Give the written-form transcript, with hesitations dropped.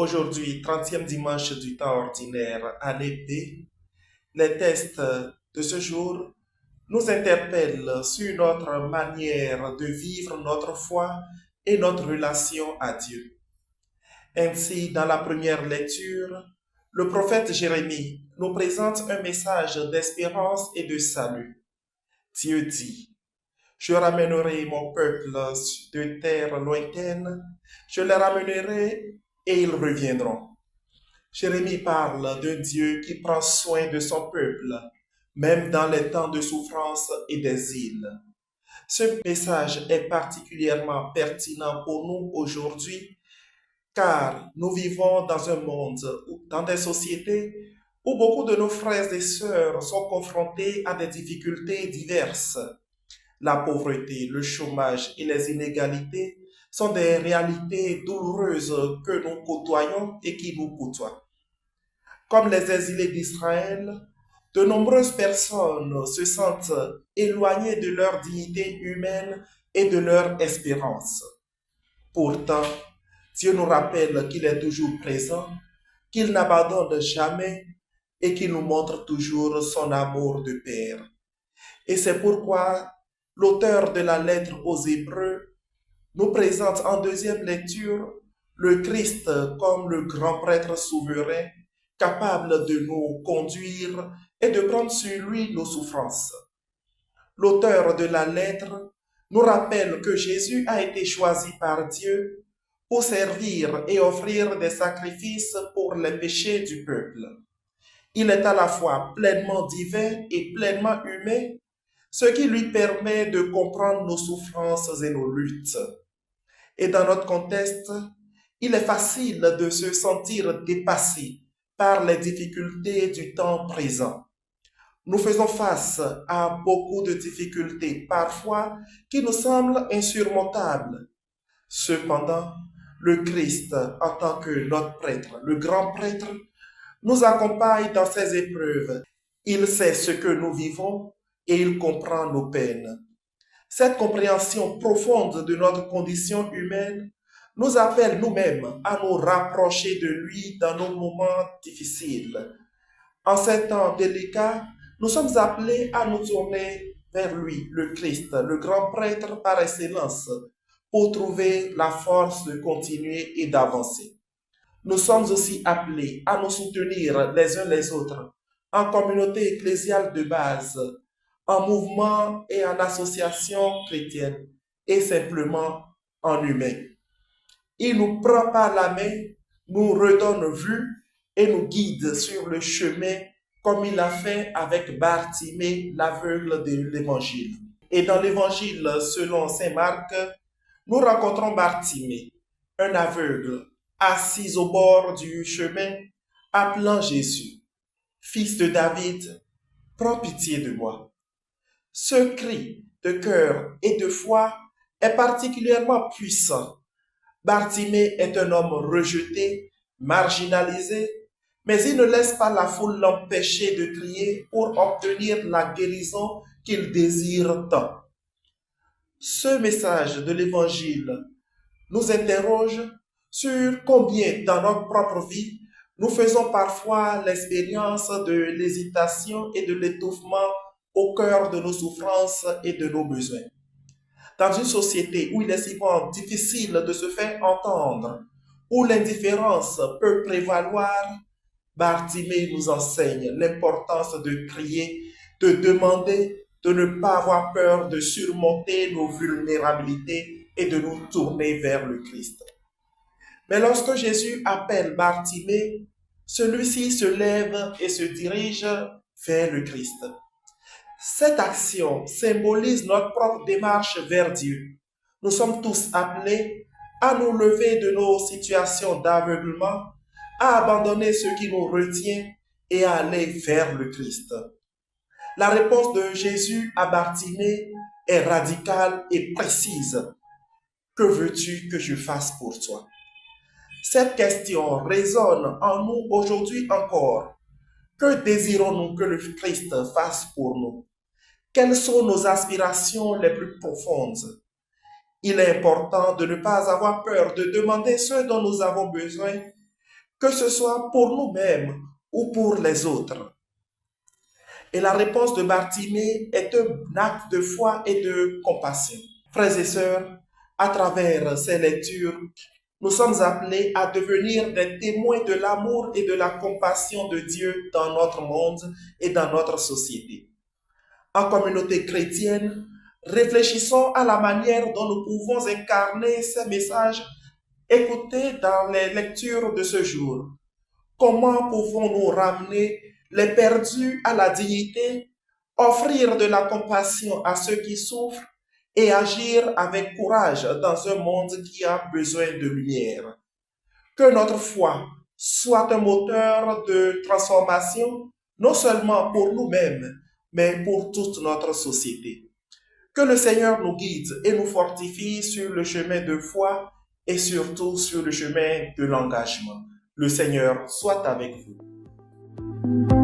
Aujourd'hui, 30e dimanche du temps ordinaire, année B, les tests de ce jour nous interpellent sur notre manière de vivre notre foi et notre relation à Dieu. Ainsi, dans la première lecture, le prophète Jérémie nous présente un message d'espérance et de salut. Dieu dit: je ramènerai mon peuple de terres lointaines, je les ramènerai et ils reviendront. Jérémie parle d'un Dieu qui prend soin de son peuple, même dans les temps de souffrance et d'exil. Ce message est particulièrement pertinent pour nous aujourd'hui, car nous vivons dans un monde, dans des sociétés où beaucoup de nos frères et sœurs sont confrontés à des difficultés diverses. La pauvreté, le chômage et les inégalités sont des réalités douloureuses que nous côtoyons et qui nous côtoient. Comme les exilés d'Israël, de nombreuses personnes se sentent éloignées de leur dignité humaine et de leur espérance. Pourtant, Dieu nous rappelle qu'il est toujours présent, qu'il n'abandonne jamais et qu'il nous montre toujours son amour de Père. Et c'est pourquoi l'auteur de la lettre aux Hébreux nous présente en deuxième lecture le Christ comme le grand prêtre souverain, capable de nous conduire et de prendre sur lui nos souffrances. L'auteur de la lettre nous rappelle que Jésus a été choisi par Dieu pour servir et offrir des sacrifices pour les péchés du peuple. Il est à la fois pleinement divin et pleinement humain, ce qui lui permet de comprendre nos souffrances et nos luttes. Et dans notre contexte, il est facile de se sentir dépassé par les difficultés du temps présent. Nous faisons face à beaucoup de difficultés, parfois qui nous semblent insurmontables. Cependant, le Christ, en tant que notre prêtre, le grand prêtre, nous accompagne dans ces épreuves. Il sait ce que nous vivons et il comprend nos peines. Cette compréhension profonde de notre condition humaine nous appelle nous-mêmes à nous rapprocher de lui dans nos moments difficiles. En ces temps délicats, nous sommes appelés à nous tourner vers lui, le Christ, le grand prêtre par excellence, pour trouver la force de continuer et d'avancer. Nous sommes aussi appelés à nous soutenir les uns les autres en communauté ecclésiale de base, en mouvement et en association chrétienne, et simplement en humain. Il nous prend par la main, nous redonne vue et nous guide sur le chemin comme il a fait avec Bartimée, l'aveugle de l'Évangile. Et dans l'Évangile selon saint Marc, nous rencontrons Bartimée, un aveugle, assis au bord du chemin, appelant Jésus: Fils de David, prends pitié de moi. Ce cri de cœur et de foi est particulièrement puissant. Bartimée est un homme rejeté, marginalisé, mais il ne laisse pas la foule l'empêcher de crier pour obtenir la guérison qu'il désire tant. Ce message de l'Évangile nous interroge sur combien dans notre propre vie nous faisons parfois l'expérience de l'hésitation et de l'étouffement au cœur de nos souffrances et de nos besoins. Dans une société où il est souvent difficile de se faire entendre, où l'indifférence peut prévaloir, Bartimée nous enseigne l'importance de crier, de demander, de ne pas avoir peur de surmonter nos vulnérabilités et de nous tourner vers le Christ. Mais lorsque Jésus appelle Bartimée, celui-ci se lève et se dirige vers le Christ. Cette action symbolise notre propre démarche vers Dieu. Nous sommes tous appelés à nous lever de nos situations d'aveuglement, à abandonner ce qui nous retient et à aller vers le Christ. La réponse de Jésus à Bartimée est radicale et précise. Que veux-tu que je fasse pour toi? Cette question résonne en nous aujourd'hui encore. Que désirons-nous que le Christ fasse pour nous? Quelles sont nos aspirations les plus profondes? Il est important de ne pas avoir peur de demander ce dont nous avons besoin, que ce soit pour nous-mêmes ou pour les autres. Et la réponse de Bartimée est un acte de foi et de compassion. Frères et sœurs, à travers ces lectures, nous sommes appelés à devenir des témoins de l'amour et de la compassion de Dieu dans notre monde et dans notre société. En communauté chrétienne, réfléchissons à la manière dont nous pouvons incarner ces messages écoutés dans les lectures de ce jour. Comment pouvons-nous ramener les perdus à la dignité, offrir de la compassion à ceux qui souffrent et agir avec courage dans un monde qui a besoin de lumière? Que notre foi soit un moteur de transformation, non seulement pour nous-mêmes, mais pour toute notre société. Que le Seigneur nous guide et nous fortifie sur le chemin de foi et surtout sur le chemin de l'engagement. Le Seigneur soit avec vous.